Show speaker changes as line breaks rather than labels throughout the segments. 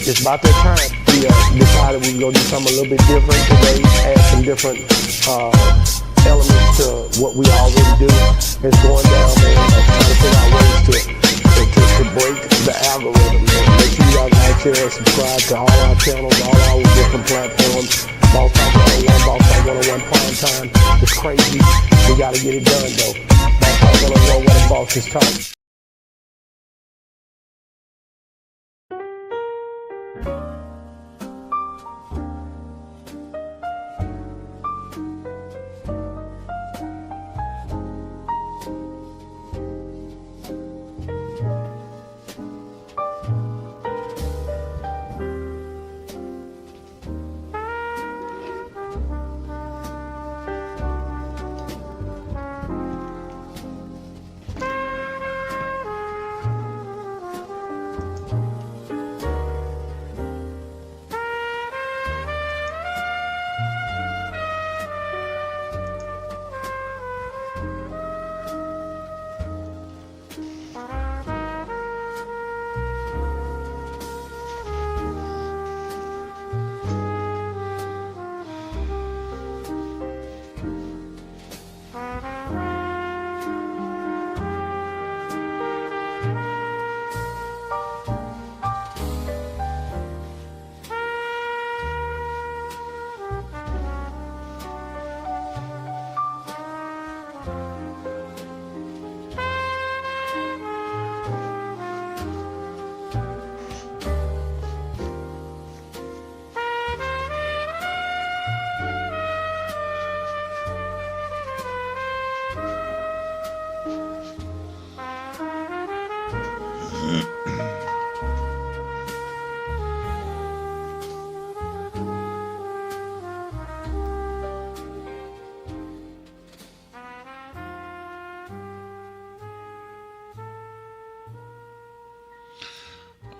it's about that time we decided we were going to do something a little bit different today, add some different elements to what we already do. It's going down, man, trying to figure out ways to break the algorithm, man. Make sure you guys like, share, and subscribe to all our channels, all our different platforms. Boss Talk 101, Boss Talk 101 Prime Time. It's crazy. We got to get it done, though. Boss Talk 101, where the boss is talk.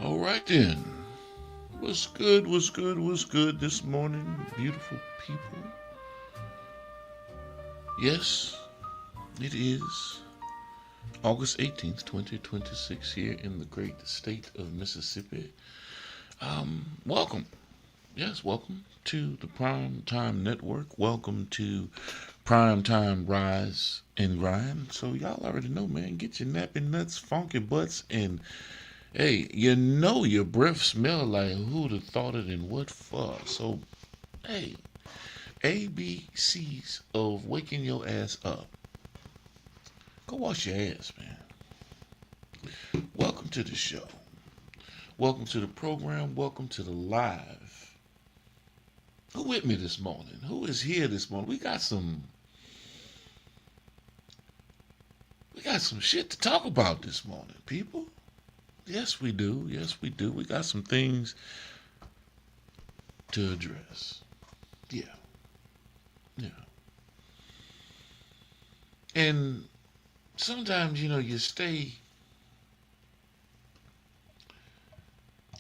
All right then. What's good? What's good? What's good this morning, beautiful people? Yes, it is August 18th, 2026 here in the great state of Mississippi. Welcome. Yes, welcome to the Primetime Network. Welcome to Primetime Rise and Grind. So y'all already know, man, get your nappy nuts, funky butts, and hey, you know your breath smell like who'd have thought it and what for. So, hey, ABCs of waking your ass up. Go wash your ass, man. Welcome to the show. Welcome to the program. Welcome to the live. Who with me this morning? Who is here this morning? We got some shit to talk about this morning, people. Yes, we do. Yes, we do. We got some things to address. Yeah. Yeah. And sometimes, you stay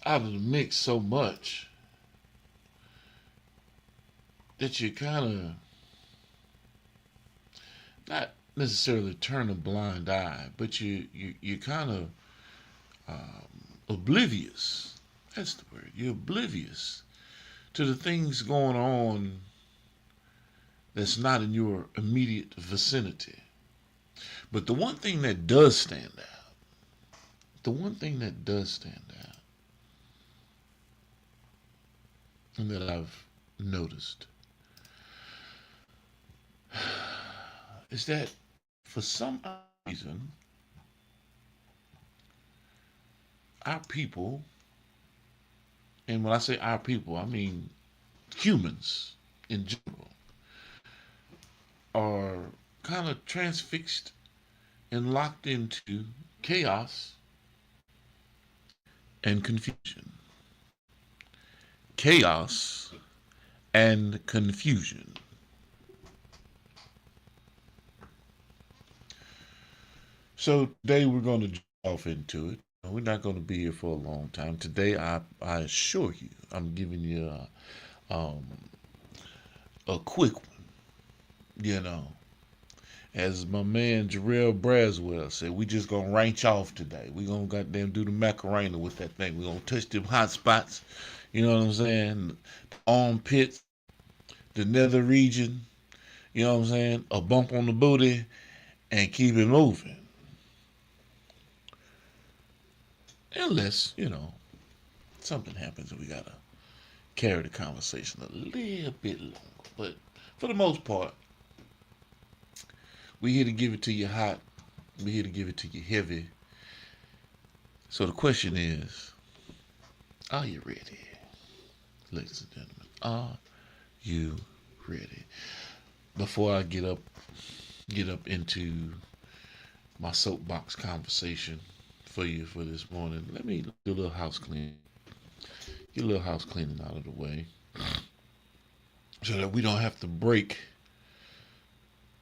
out of the mix so much that you kind of not necessarily turn a blind eye, but you kind of oblivious. That's the word. You're oblivious to the things going on that's not in your immediate vicinity. But the one thing that does stand out, and that I've noticed, is that for some reason, our people, and when I say our people, I mean humans in general, are kind of transfixed and locked into chaos and confusion. Chaos and confusion. So today we're going to jump off into it. We're not going to be here for a long time. Today, I assure you, I'm giving you a quick one, As my man Jarrell Braswell said, we just gonna ranch off today. We gonna goddamn do the Macarena with that thing. We gonna touch them hot spots. You know what I'm saying? The armpits, the nether region. You know what I'm saying? A bump on the booty and keep it moving. Unless, something happens and we gotta carry the conversation a little bit longer. But for the most part, we here to give it to you hot. We here to give it to you heavy. So the question is, are you ready? Ladies and gentlemen, are you ready? Before I get up into my soapbox conversation for you for this morning, let me do a little house cleaning. Get a little house cleaning out of the way so that we don't have to break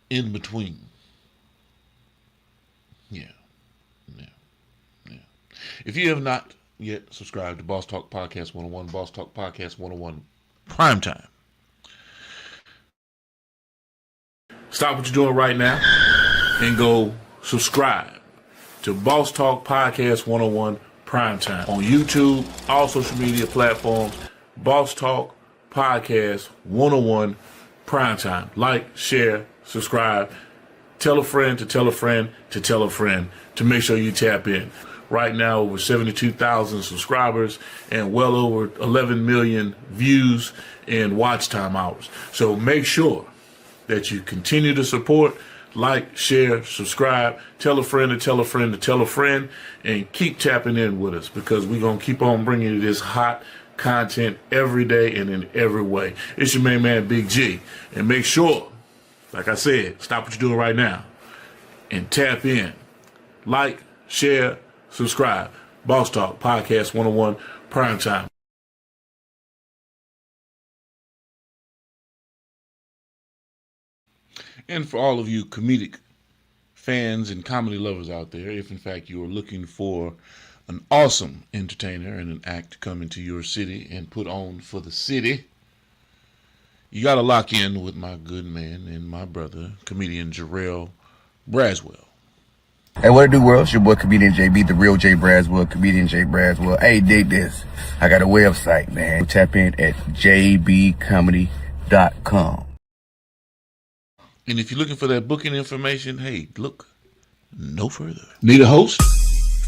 in between. Yeah. If you have not yet subscribed to Boss Talk Podcast 101, Boss Talk Podcast 101 Primetime, stop what you're doing right now and go subscribe to Boss Talk Podcast 101 Primetime on YouTube, all social media platforms. Boss Talk Podcast 101 Primetime. Like, share, subscribe. Tell a friend to tell a friend to tell a friend to make sure you tap in. Right now, over 72,000 subscribers and well over 11 million views and watch time hours. So make sure that you continue to support, like, share, subscribe, tell a friend to tell a friend to tell a friend, and keep tapping in with us because we're going to keep on bringing you this hot content every day and in every way. It's your main man, Big G. And make sure, like I said, stop what you're doing right now and tap in. Like, share, subscribe. Boss Talk Podcast 101 Primetime. And for all of you comedic fans and comedy lovers out there, if in fact you are looking for an awesome entertainer and an act to come into your city and put on for the city, you got to lock in with my good man and my brother, comedian Jarrell Braswell.
Hey, what it do, world? It's your boy, Comedian JB, the real J Braswell, Comedian J Braswell. Hey, dig this. I got a website, man. Tap in at jbcomedy.com.
And if you're looking for that booking information, hey, look no further. Need a host,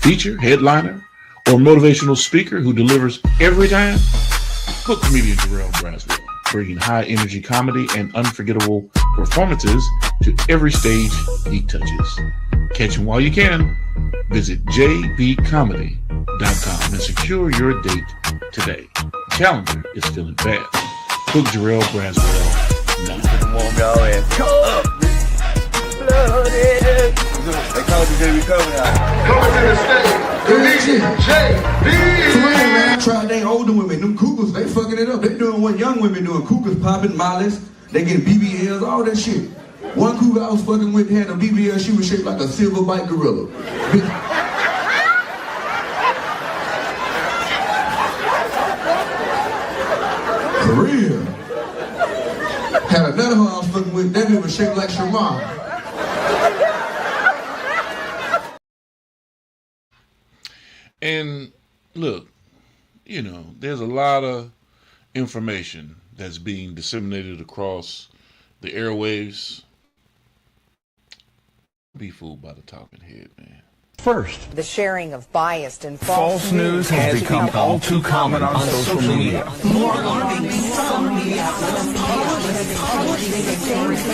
feature, headliner, or motivational speaker who delivers every time? Book comedian Jarrell Braswell, bringing high energy comedy and unforgettable performances to every stage he touches. Catch him while you can. Visit jbcomedy.com and secure your date today. The calendar is filling fast. Book Jarrell Braswell now.
Warm y'all ass. Come up, blooded. They call it JB Comedy.
Coming to the stage, Comedian JB.
Man, try they older women, them cougars, they fucking it up. They doing what young women doing. Cougars popping, mollies, they getting BBLs, all that shit. One cougar I was fucking with had a BBL, she was shaped like a silver bite gorilla. For real. Had another one I was fucking with, that bitch was shaped like Shamar.
And look, there's a lot of information that's being disseminated across the airwaves. Be fooled by the talking head, man.
First,
the sharing of biased and
false news has become all too common on social media.
More alarming, some media outlets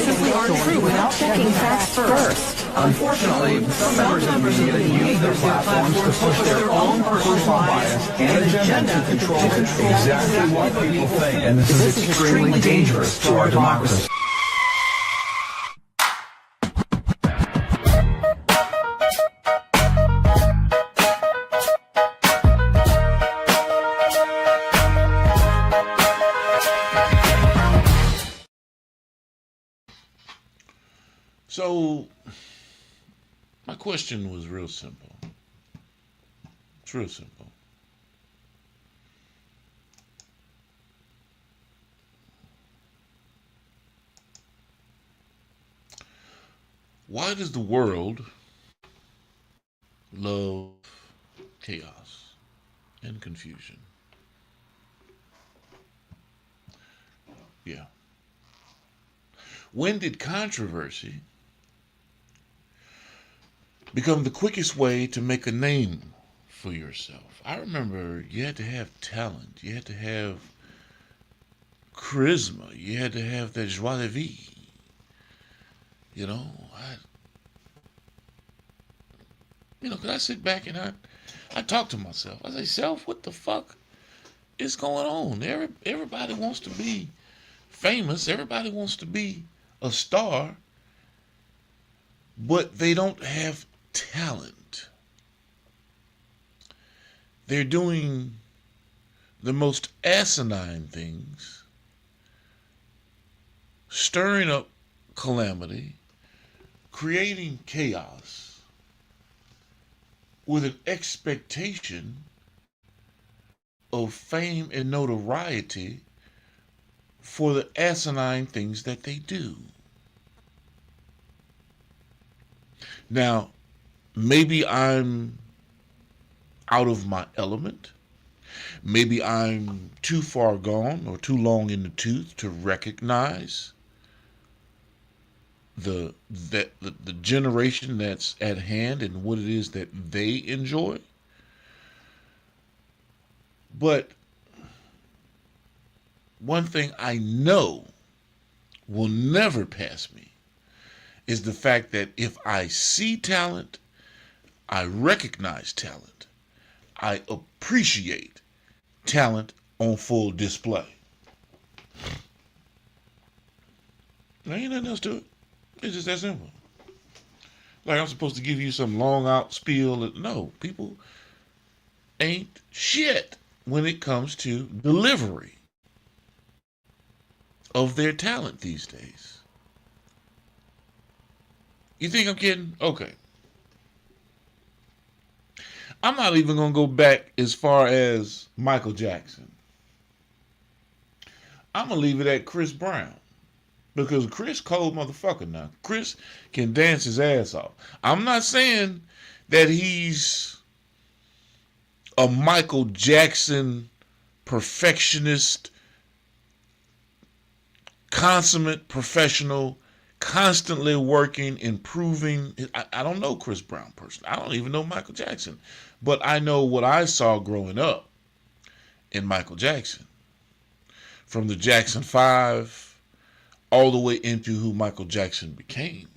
simply aren't true without checking facts first.
Unfortunately, some members of the media use their platforms to push their own personal bias and agenda to control exactly what people think. And this is extremely dangerous to our democracy.
So, my question was real simple. It's real simple. Why does the world love chaos and confusion? Yeah. When did controversy become the quickest way to make a name for yourself? I remember you had to have talent. You had to have charisma. You had to have that joie de vivre. You know, cause I sit back and I talk to myself. I say, self, what the fuck is going on? Everybody wants to be famous. Everybody wants to be a star, but they don't have talent. They're doing the most asinine things, stirring up calamity, creating chaos with an expectation of fame and notoriety for the asinine things that they do. Now, maybe I'm out of my element. Maybe I'm too far gone or too long in the tooth to recognize the generation that's at hand and what it is that they enjoy. But one thing I know will never pass me is the fact that if I see talent, I recognize talent, I appreciate talent on full display. There ain't nothing else to it. It's just that simple. Like I'm supposed to give you some long out spiel. No, people ain't shit when it comes to delivery of their talent these days. You think I'm kidding? Okay. I'm not even going to go back as far as Michael Jackson. I'm going to leave it at Chris Brown. Because Chris cold motherfucker now. Chris can dance his ass off. I'm not saying that he's a Michael Jackson perfectionist, consummate professional, constantly working, improving. I don't know Chris Brown personally. I don't even know Michael Jackson. But I know what I saw growing up in Michael Jackson. From the Jackson 5 all the way into who Michael Jackson became.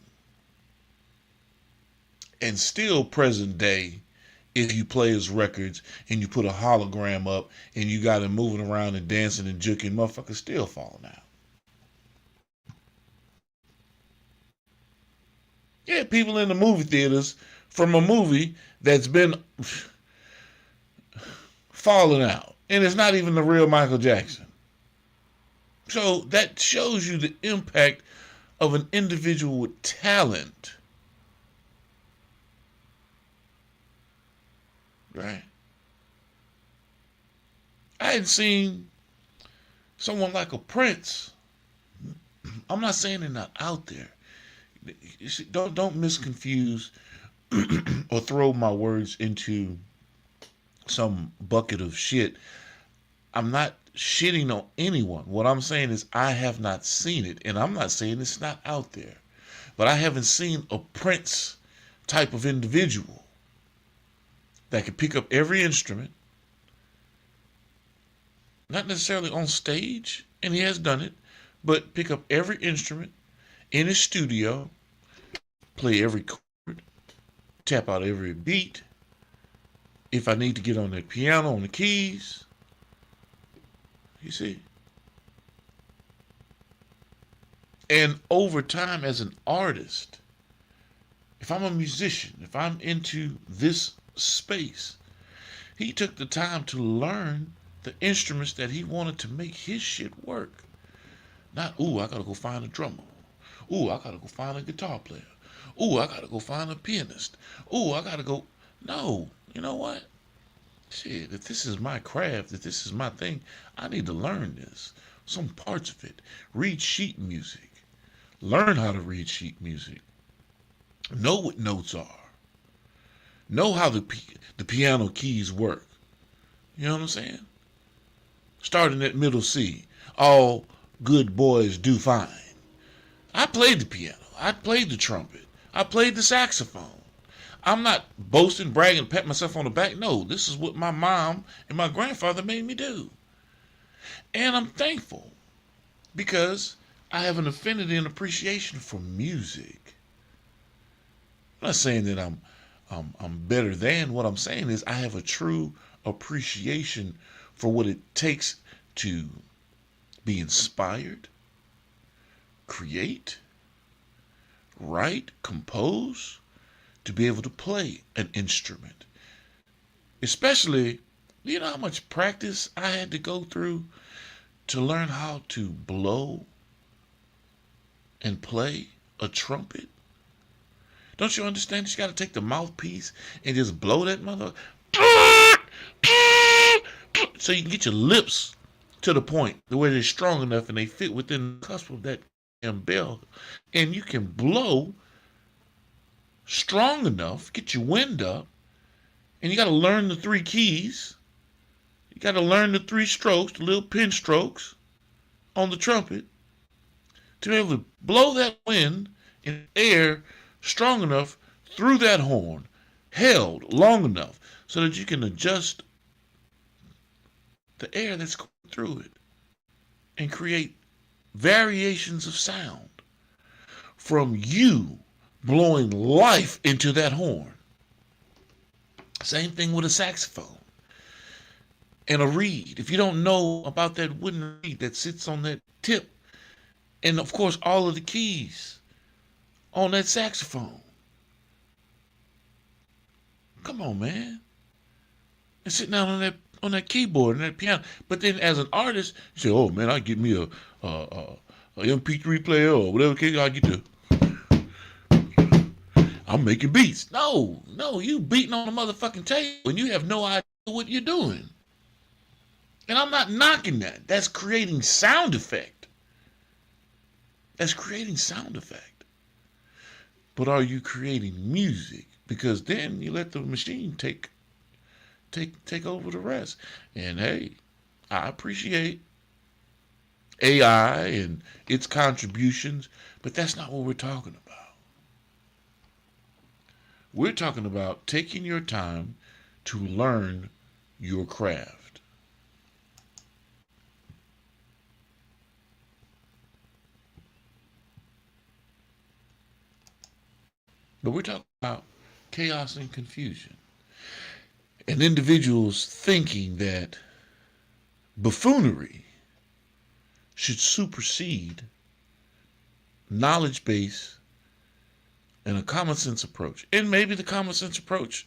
And still present day, if you play his records and you put a hologram up and you got him moving around and dancing and juking, motherfuckers still falling out. Yeah, people in the movie theaters from a movie that's been falling out. And it's not even the real Michael Jackson. So that shows you the impact of an individual with talent. Right? I had seen someone like a Prince. I'm not saying they're not out there. You see, don't misconfuse or throw my words into some bucket of shit. I'm not shitting on anyone. What I'm saying is I have not seen it, and I'm not saying it's not out there. But I haven't seen a Prince type of individual that can pick up every instrument, not necessarily on stage, and he has done it, but pick up every instrument in his studio, play every chord, tap out every beat. If I need to get on the piano, on the keys, you see. And over time as an artist, if I'm a musician, if I'm into this space, he took the time to learn the instruments that he wanted to make his shit work. Not, ooh, I gotta go find a drummer. Ooh, I gotta go find a guitar player. Ooh, I gotta go find a pianist. Ooh, I gotta go. No, you know what? Shit, if this is my craft, if this is my thing, I need to learn this. Some parts of it. Read sheet music. Learn how to read sheet music. Know what notes are. Know how the piano keys work. You know what I'm saying? Starting at middle C. All good boys do fine. I played the piano. I played the trumpet. I played the saxophone. I'm not boasting, bragging, patting myself on the back. No, this is what my mom and my grandfather made me do. And I'm thankful because I have an affinity and appreciation for music. I'm not saying that I'm better than. What I'm saying is I have a true appreciation for what it takes to be inspired, create, write, compose, to be able to play an instrument. Especially, you know how much practice I had to go through to learn how to blow and play a trumpet? Don't you understand? You got to take the mouthpiece and just blow that mother so you can get your lips to the point where they're strong enough and they fit within the cusp of that damn bell, and you can blow strong enough, get your wind up, and you got to learn the 3 keys. You got to learn the 3 strokes, the little pin strokes on the trumpet, to be able to blow that wind in air strong enough through that horn, held long enough so that you can adjust the air that's going through it and create variations of sound from you blowing life into that horn. Same thing with a saxophone and a reed. If you don't know about that wooden reed that sits on that tip, and of course all of the keys on that saxophone. Come on, man. And sitting down on that keyboard and that piano. But then as an artist, you say, oh man, I get me a MP3 player or whatever case I get to. I'm making beats. No, you beating on the motherfucking table and you have no idea what you're doing. And I'm not knocking that. That's creating sound effect. That's creating sound effect. But are you creating music? Because then you let the machine take over the rest. And hey, I appreciate AI and its contributions, but that's not what we're talking about. We're talking about taking your time to learn your craft. But we're talking about chaos and confusion. And individuals thinking that buffoonery should supersede knowledge base and a common sense approach. And maybe the common sense approach,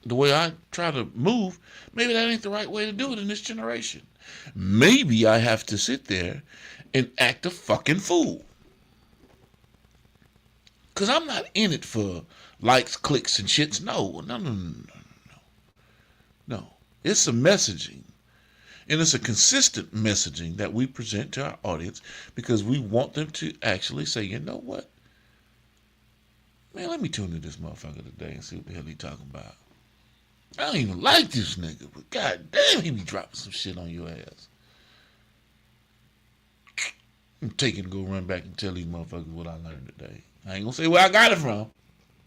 the way I try to move, maybe that ain't the right way to do it in this generation. Maybe I have to sit there and act a fucking fool. Because I'm not in it for likes, clicks, and shits. No. It's a messaging. And it's a consistent messaging that we present to our audience because we want them to actually say, you know what? Man, let me tune in this motherfucker today and see what the hell he talking about. I don't even like this nigga, but god damn, he be dropping some shit on your ass. I'm taking to go run back and tell these motherfuckers what I learned today. I ain't gonna say where I got it from.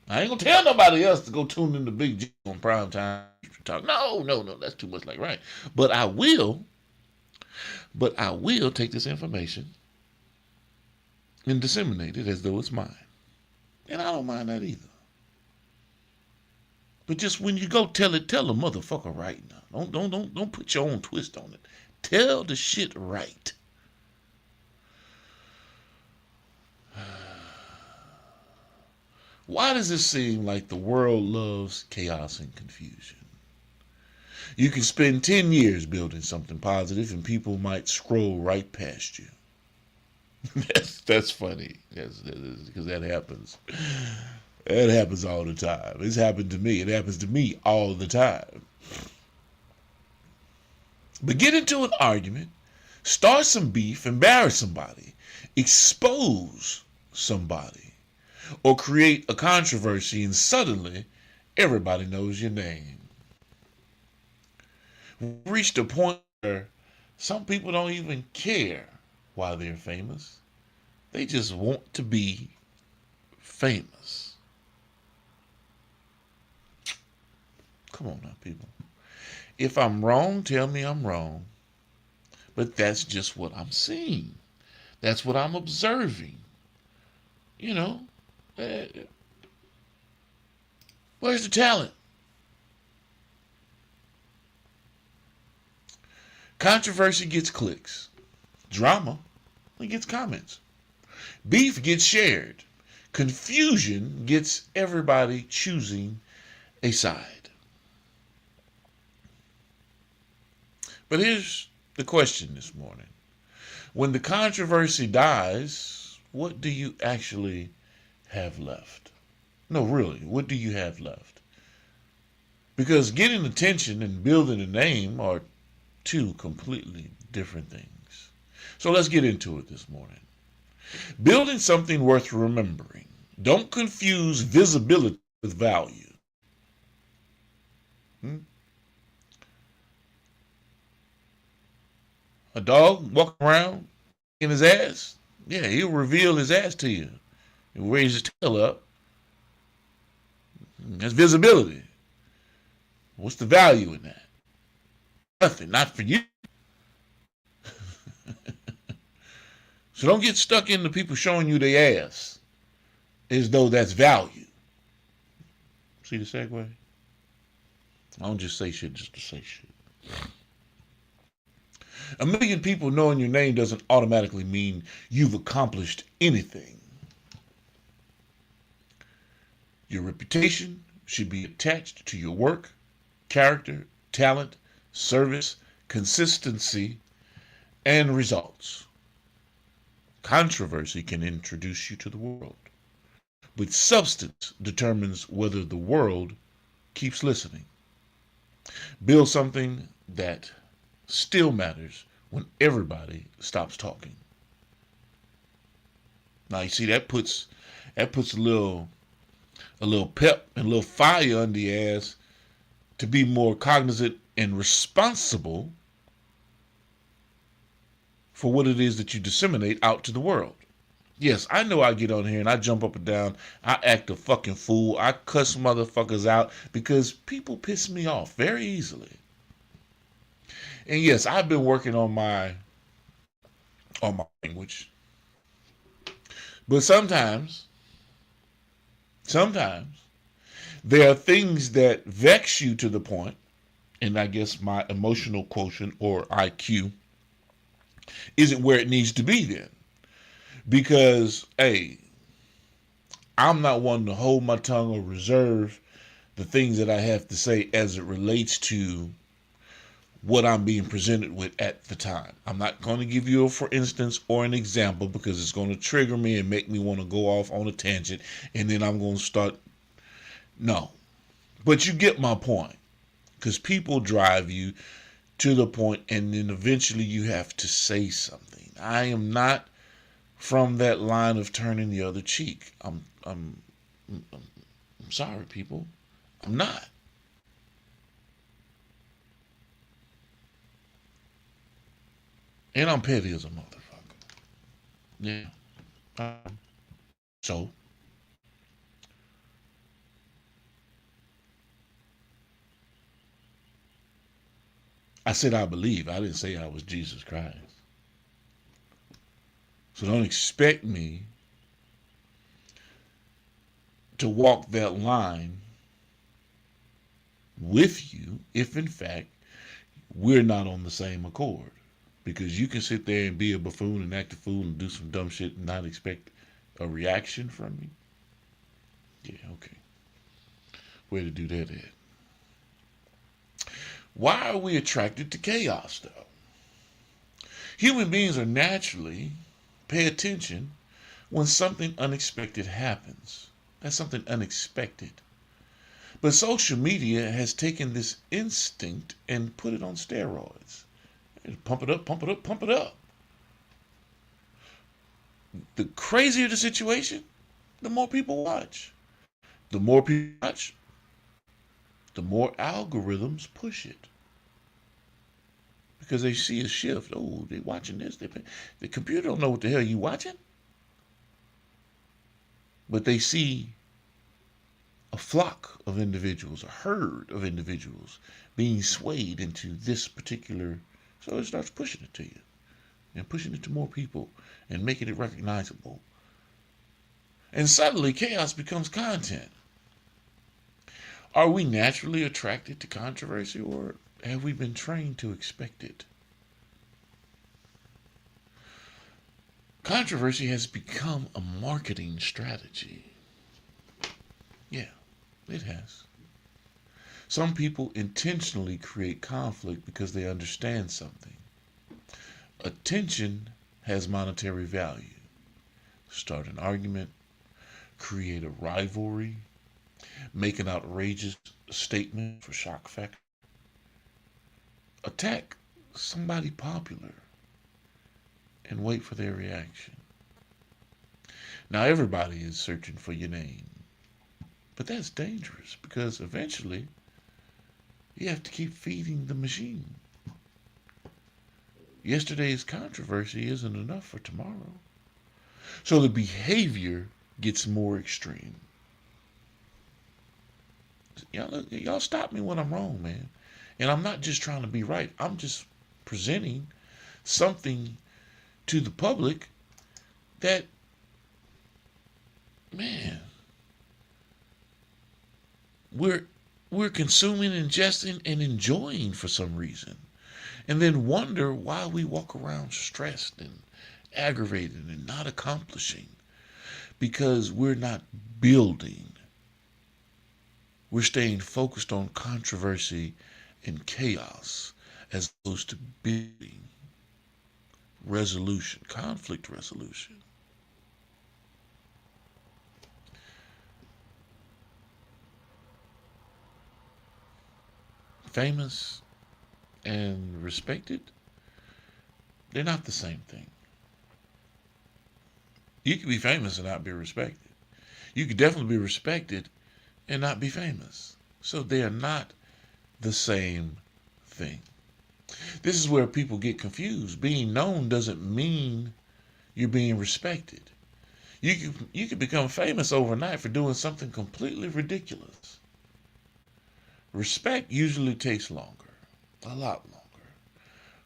I ain't gonna tell nobody else to go tune in to Big G on Primetime Talk. No, that's too much like right. But I will take this information and disseminate it as though it's mine. And I don't mind that either. But just when you go tell a motherfucker right now. Don't put your own twist on it. Tell the shit right. Why does it seem like the world loves chaos and confusion? You can spend 10 years building something positive and people might scroll right past you. That's funny. Because that happens. That happens all the time. It's happened to me. It happens to me all the time. But get into an argument, start some beef, embarrass somebody, expose somebody, or create a controversy and suddenly everybody knows your name. We've reached a point where some people don't even care why they're famous. They just want to be famous. Come on now, people. If I'm wrong, tell me I'm wrong. But that's just what I'm seeing. That's what I'm observing. You know, where's the talent? Controversy gets clicks. Drama, it gets comments. Beef gets shared. Confusion gets everybody choosing a side. But here's the question this morning. When the controversy dies, what do you actually have left? No, really, what do you have left? Because getting attention and building a name are two completely different things. So let's get into it this morning. Building something worth remembering. Don't confuse visibility with value. A dog walking around in his ass, yeah, he'll reveal his ass to you. He'll raise his tail up. That's visibility. What's the value in that? Nothing, not for you. So don't get stuck into people showing you their ass as though that's value. See the segue? I don't just say shit just to say shit. A million people knowing your name doesn't automatically mean you've accomplished anything. Your reputation should be attached to your work, character, talent, service, consistency, and results. Controversy can introduce you to the world, but substance determines whether the world keeps listening. Build something that still matters when everybody stops talking. Now you see that puts a little pep and a little fire under your ass to be more cognizant and responsible for what it is that you disseminate out to the world. Yes, I know I get on here and I jump up and down. I act a fucking fool. I cuss motherfuckers out because people piss me off very easily. And yes, I've been working on my language. But sometimes there are things that vex you to the point, and I guess my emotional quotient or IQ isn't where it needs to be then. Because, hey, I'm not one to hold my tongue or reserve the things that I have to say as it relates to what I'm being presented with at the time. I'm not going to give you a for instance or an example because it's going to trigger me and make me want to go off on a tangent and then I'm going to start. No. But you get my point. Because people drive you to the point and then eventually you have to say something. I am not from that line of turning the other cheek. I'm sorry, people. I'm not. And I'm petty as a motherfucker. Yeah. So. I said I believe. I didn't say I was Jesus Christ. So don't expect me to walk that line with you if in fact we're not on the same accord. Because you can sit there and be a buffoon and act a fool and do some dumb shit and not expect a reaction from me. Yeah, okay. Where to do that at? Why are we attracted to chaos, though? Human beings are naturally pay attention when something unexpected happens. That's something unexpected. But social media has taken this instinct and put it on steroids. Pump it up, pump it up, pump it up. The crazier the situation, the more people watch. The more people watch, the more algorithms push it. Because they see a shift. Oh, they watching this. The computer don't know what the hell you watching. But they see a flock of individuals, a herd of individuals being swayed into this particular, so it starts pushing it to you and pushing it to more people and making it recognizable. And suddenly chaos becomes content. Are we naturally attracted to controversy, or have we been trained to expect it? Controversy has become a marketing strategy. Yeah, it has. Some people intentionally create conflict because they understand something. Attention has monetary value. Start an argument, create a rivalry, make an outrageous statement for shock factor, attack somebody popular, and wait for their reaction. Now everybody is searching for your name, but that's dangerous because eventually you have to keep feeding the machine. Yesterday's controversy isn't enough for tomorrow. So the behavior gets more extreme. Y'all stop me when I'm wrong, man. And I'm not just trying to be right. I'm just presenting something to the public that, man, we're consuming, ingesting, and enjoying for some reason. And then wonder why we walk around stressed and aggravated and not accomplishing. Because we're not building. We're staying focused on controversy and chaos as opposed to building resolution, conflict resolution. Famous and respected, they're not the same thing. You can be famous and not be respected. You could definitely be respected and not be famous. So they are not the same thing. This is where people get confused. Being known doesn't mean you're being respected. You can become famous overnight for doing something completely ridiculous. Respect usually takes longer, a lot longer.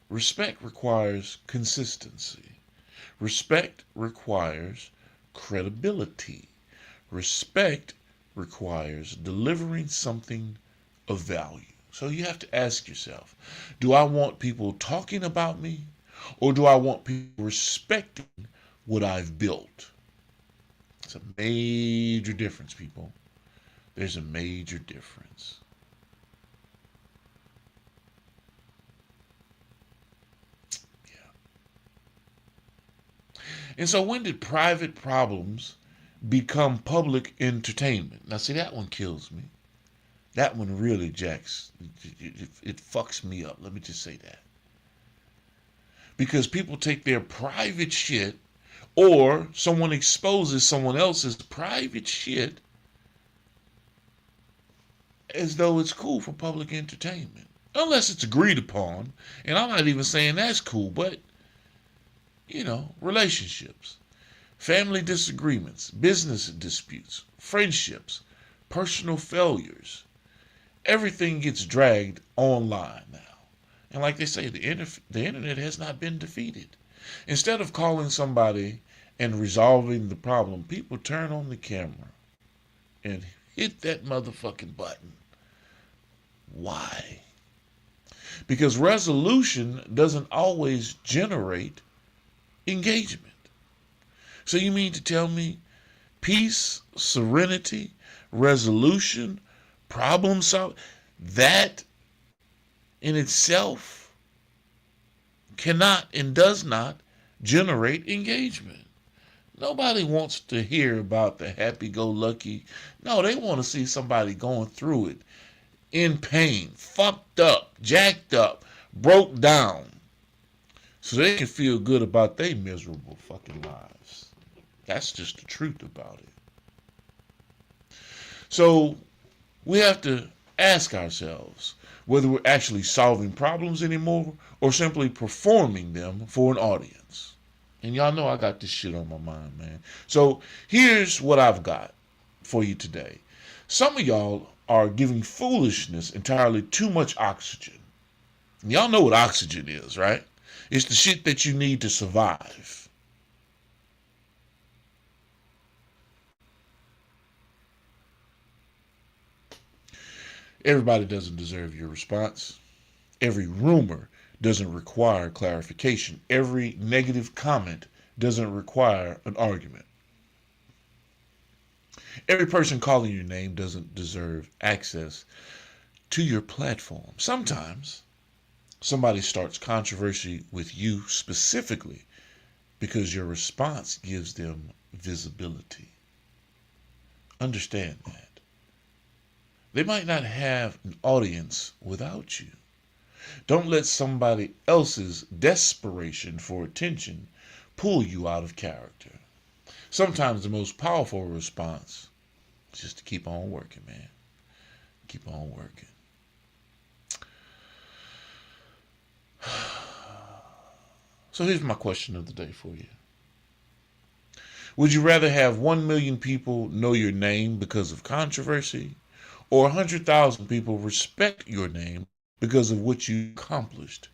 Respect requires consistency. Respect requires credibility. Respect requires delivering something of value. So you have to ask yourself, do I want people talking about me, or do I want people respecting what I've built? It's a major difference, people. There's a major difference. And so when did private problems become public entertainment? Now, see, that one kills me. That one really jacks. It fucks me up. Let me just say that. Because people take their private shit, or someone exposes someone else's private shit as though it's cool for public entertainment. Unless it's agreed upon. And I'm not even saying that's cool, but relationships, family disagreements, business disputes, friendships, personal failures. Everything gets dragged online now. And like they say, the internet has not been defeated. Instead of calling somebody and resolving the problem, people turn on the camera and hit that motherfucking button. Why? Because resolution doesn't always generate engagement. So you mean to tell me peace, serenity, resolution, problem solving, that in itself cannot and does not generate engagement? Nobody wants to hear about the happy-go-lucky. No, they want to see somebody going through it, in pain, fucked up, jacked up, broke down, so they can feel good about their miserable fucking lives. That's just the truth about it. So we have to ask ourselves whether we're actually solving problems anymore or simply performing them for an audience. And y'all know I got this shit on my mind, man. So here's what I've got for you today. Some of y'all are giving foolishness entirely too much oxygen. Y'all know what oxygen is, right? It's the shit that you need to survive. Everybody doesn't deserve your response. Every rumor doesn't require clarification. Every negative comment doesn't require an argument. Every person calling your name doesn't deserve access to your platform. Sometimes somebody starts controversy with you specifically because your response gives them visibility. Understand that. They might not have an audience without you. Don't let somebody else's desperation for attention pull you out of character. Sometimes the most powerful response is just to keep on working, man. Keep on working. So here's my question of the day for you. Would you rather have 1 million people know your name because of controversy, or 100,000 people respect your name because of what you accomplished?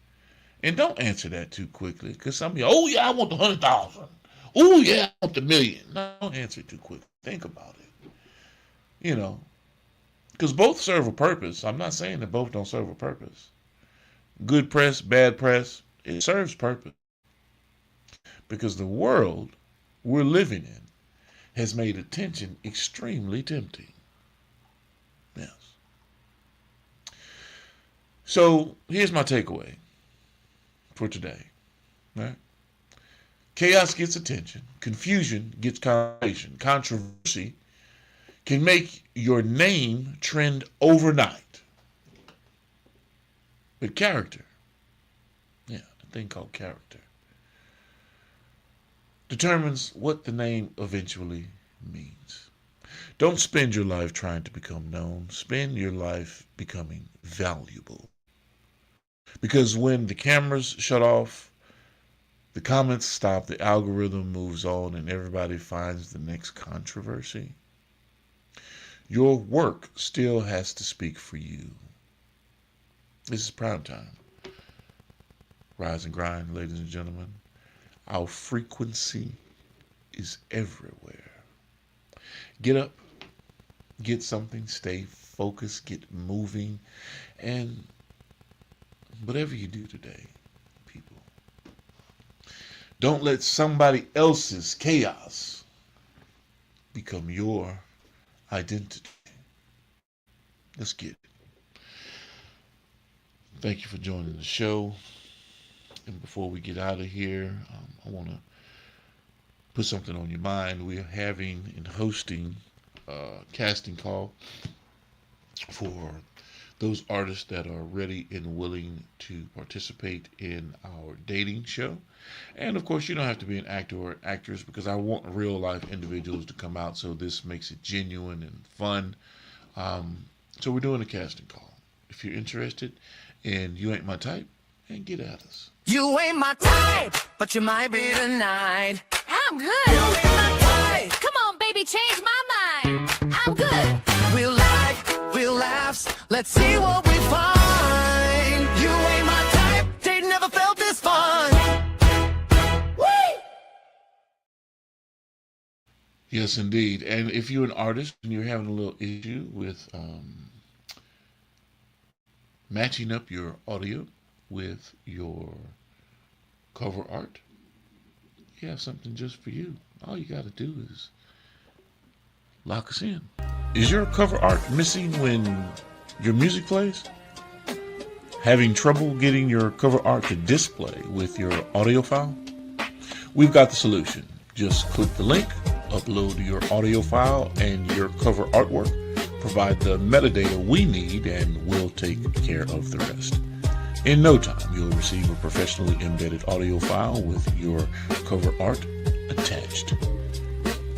And don't answer that too quickly, because some of you, oh yeah, I want the 100,000. Oh yeah, I want the million. No, don't answer it too quickly. Think about it. You know, because both serve a purpose. I'm not saying that both don't serve a purpose. Good press, bad press, it serves purpose. Because the world we're living in has made attention extremely tempting. Yes. So here's my takeaway for today. Right? Chaos gets attention. Confusion gets conversation. Controversy can make your name trend overnight. But character, a thing called character, determines what the name eventually means. Don't spend your life trying to become known. Spend your life becoming valuable. Because when the cameras shut off, the comments stop, the algorithm moves on, and everybody finds the next controversy, your work still has to speak for you. This is Primetime. Rise and grind, ladies and gentlemen. Our frequency is everywhere. Get up, get something, stay focused, get moving, and whatever you do today, people, don't let somebody else's chaos become your identity. Let's get it. Thank you for joining the show. And before we get out of here, I want to put something on your mind. We're having and hosting a casting call for those artists that are ready and willing to participate in our dating show. And of course, you don't have to be an actor or actress, because I want real life individuals to come out, so this makes it genuine and fun. So we're doing a casting call. If you're interested and you ain't my type, and get at us.
You ain't my type, but you might be tonight. I'm good. You ain't my type. Come on, baby, change my mind. I'm good. We'll laugh, we'll laugh. Let's see what we find. You ain't my type. They never felt this fun. Woo!
Yes, indeed. And if you're an artist and you're having a little issue with matching up your audio with your cover art, you have something just for you. All you got to do is lock us in. Is your cover art missing when your music plays? Having trouble getting your cover art to display with your audio file? We've got the solution. Just click the link, upload your audio file and your cover artwork, provide the metadata we need, and we'll take care of the rest. In no time, you'll receive a professionally embedded audio file with your cover art attached.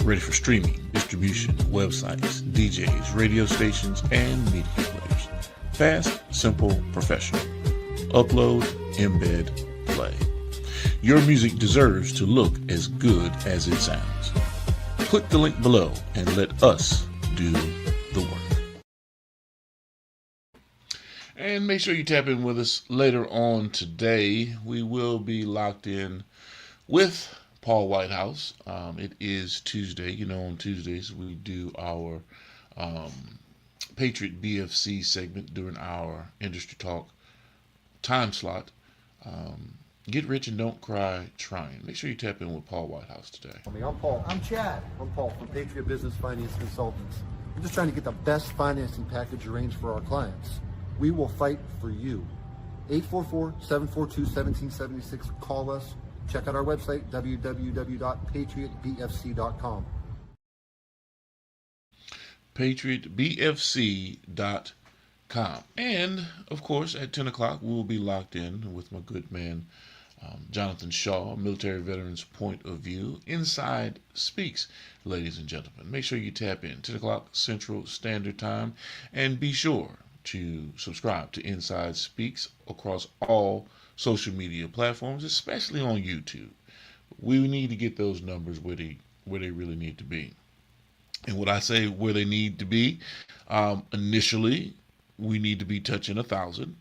ready for streaming, distribution, websites, DJs, radio stations, and media players. Fast, simple, professional. Upload, embed, play. Your music deserves to look as good as it sounds. Click the link below and let us do the work. And make sure you tap in with us later on today. We will be locked in with Paul Whitehouse. It is Tuesday. You know, on Tuesdays we do our Patriot BFC segment during our Industry Talk time slot. Get rich and don't cry trying. Make sure you tap in with Paul Whitehouse today.
I'm Paul. I'm Chad. I'm Paul from Patriot Business Finance Consultants. We're just trying to get the best financing package arranged for our clients. We will fight for you. 844-742-1776. Call us. Check out our website, www.patriotbfc.com.
patriotbfc.com. And, of course, at 10 o'clock, we will be locked in with my good man, Jonathan Shaw, Military Veterans Point of View. Inside Speaks, ladies and gentlemen. Make sure you tap in, 10 o'clock Central Standard Time, and be sure to subscribe to Inside Speaks across all social media platforms, especially on YouTube. We need to get those numbers where they really need to be. And what I say where they need to be, initially, we need to be touching 1,000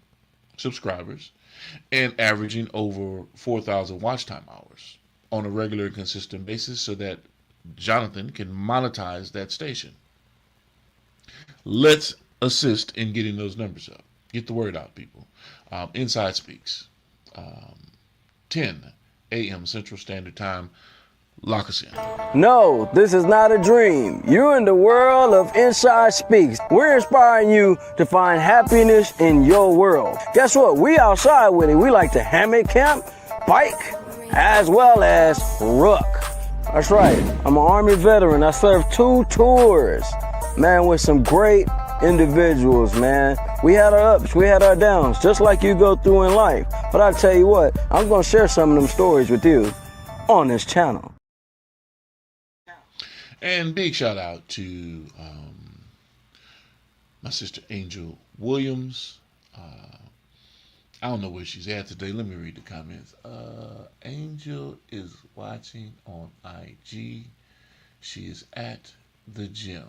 subscribers and averaging over 4,000 watch time hours on a regular and consistent basis so that Jonathan can monetize that station. Let's assist in getting those numbers up. Get the word out, people. Inside Speaks. 10 a.m. Central Standard Time. Lock us in.
No, this is not a dream. You're in the world of Inside Speaks. We're inspiring you to find happiness in your world. Guess what? We outside with it. We like to hammock camp, bike, as well as ruck. That's right. I'm an Army veteran. I served 2 tours, man, with some great individuals, man. We had our ups, we had our downs, just like you go through in life. But I tell you what, I'm going to share some of them stories with you on this channel.
And big shout out to my sister Angel Williams. I don't know where she's at today. Let me read the comments. Angel is watching on IG. She is at the gym.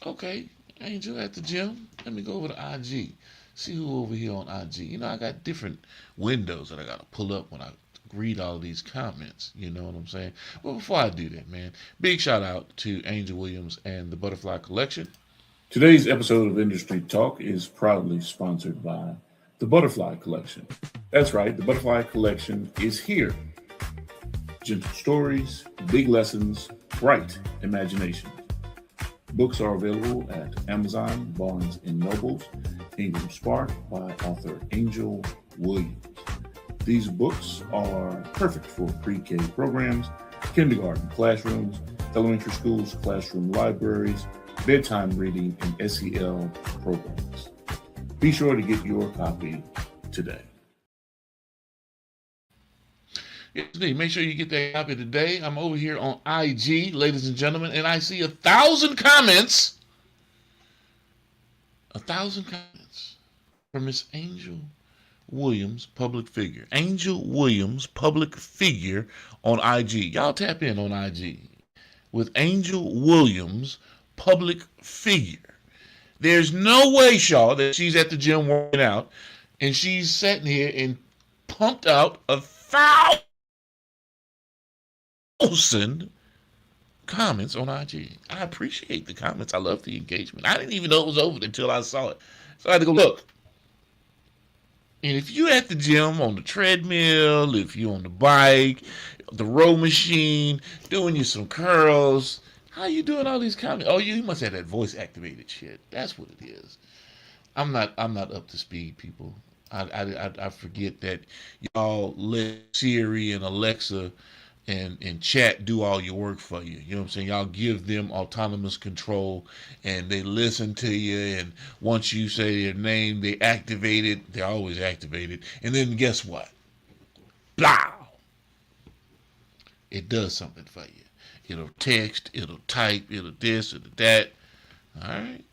Okay, Angel at the gym. Let me go over to IG. See who over here on IG. You know, I got different windows that I got to pull up when I read all these comments. You know what I'm saying? Well, before I do that, man, big shout out to Angel Williams and the Butterfly Collection. Today's episode of Industry Talk is proudly sponsored by the Butterfly Collection. That's right, the Butterfly Collection is here. Gentle stories, big lessons, bright imagination. Books are available at Amazon, Barnes & Nobles, Ingram Spark by author Angel Williams. These books are perfect for pre-K programs, kindergarten classrooms, elementary schools, classroom libraries, bedtime reading, and SEL programs. Be sure to get your copy today. Yes, make sure you get that copy today. I'm over here on IG, ladies and gentlemen, and I see 1,000 comments. 1,000 comments from Miss Angel Williams, public figure. Angel Williams, public figure on IG. Y'all tap in on IG with Angel Williams, public figure. There's no way, Shaw, that she's at the gym working out and she's sitting here and pumped out 1,000 comments on IG. I appreciate the comments. I love the engagement. I didn't even know it was over until I saw it. So I had to go look. And if you're at the gym, on the treadmill, if you're on the bike, the row machine, doing you some curls, how you doing all these comments? Oh, you must have that voice activated shit. That's what it is. I'm not up to speed, people. I forget that y'all let Siri and Alexa and chat do all your work for you. You know what I'm saying? Y'all give them autonomous control and they listen to you, and once you say their name, they activate it. They're always activated. And then guess what? Blah! It does something for you. it'll text, it'll type, it'll this, it'll that. All right?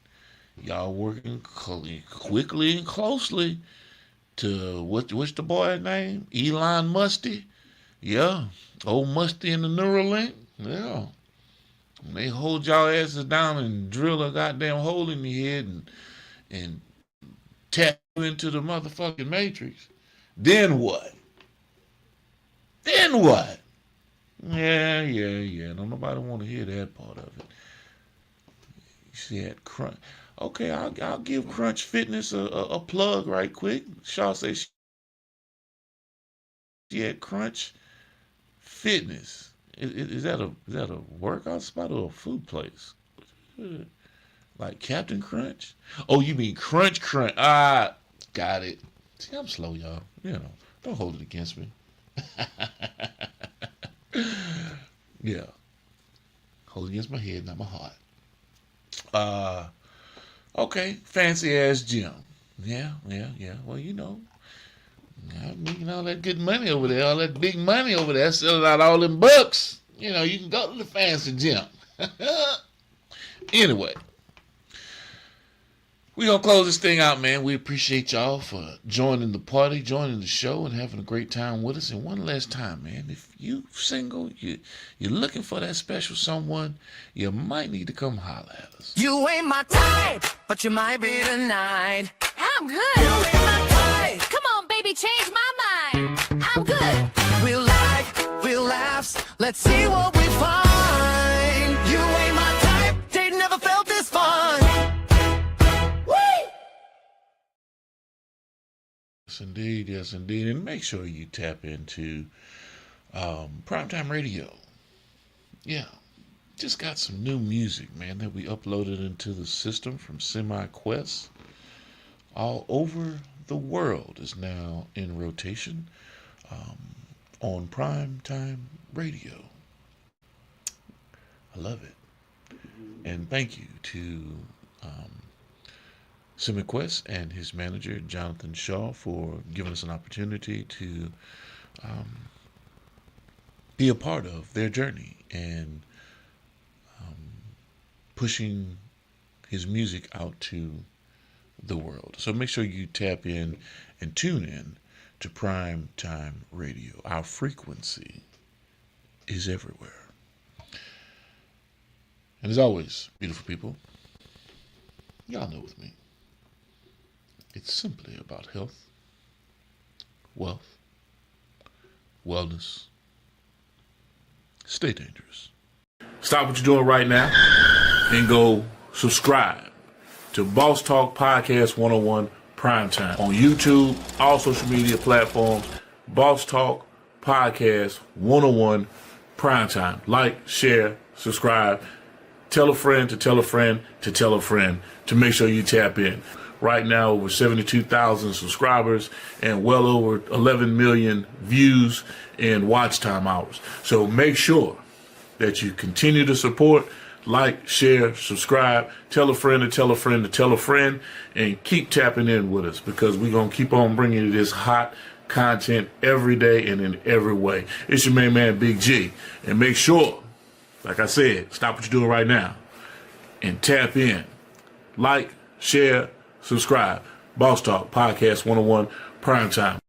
Y'all working quickly and closely to, what's the boy's name? Elon Musty? Yeah. Old Musty in the Neuralink? Yeah. When they hold y'all asses down and drill a goddamn hole in your head and tap you into the motherfucking Matrix, then what? Then what? Yeah. Don't nobody want to hear that part of it. You see that Crunch? Okay, I'll give Crunch Fitness a plug right quick. Shaw says she had Crunch Fitness. Is that a workout spot or a food place? Like Captain Crunch? Oh, you mean Crunch. Ah, got it. See, I'm slow, y'all. You know, don't hold it against me. Yeah. Hold it against my head, not my heart. Okay, fancy ass gym. Yeah. Well, you know, I'm making all that good money over there, all that big money over there, selling out all them books. You know, you can go to the fancy gym. Anyway, we're going to close this thing out, man. We appreciate y'all for joining the party, joining the show, and having a great time with us. And one last time, man, if you single, you're looking for that special someone, you might need to come holler at us.
You ain't my type, but you might be tonight. I'm good. You ain't my type. Come on, baby, change my mind. I'm good. We'll laughs. Let's see what we find. You ain't my type. They never felt this fun.
Yes, indeed. And make sure you tap into Primetime Radio. Yeah. Just got some new music, man, that we uploaded into the system from SemiQuest. All over the world is now in rotation on Primetime Radio. I love it. And thank you to SemiQuest and his manager, Jonathan Shaw, for giving us an opportunity to be a part of their journey and pushing his music out to the world. So make sure you tap in and tune in to Primetime Radio. Our frequency is everywhere. And as always, beautiful people, y'all know with me, it's simply about health, wealth, wellness. Stay dangerous. Stop what you're doing right now and go subscribe to Boss Talk Podcast 101 Primetime on YouTube, all social media platforms. Boss Talk Podcast 101 Primetime. Like, share, subscribe. Tell a friend to tell a friend to tell a friend to make sure you tap in. Right now, over 72,000 subscribers and well over 11 million views and watch time hours. So make sure that you continue to support, like, share, subscribe, tell a friend to tell a friend to tell a friend, and keep tapping in with us because we're going to keep on bringing you this hot content every day and in every way. It's your main man, Big G. And make sure, like I said, stop what you're doing right now and tap in. Like, share, subscribe. Boss Talk Podcast 101 Primetime.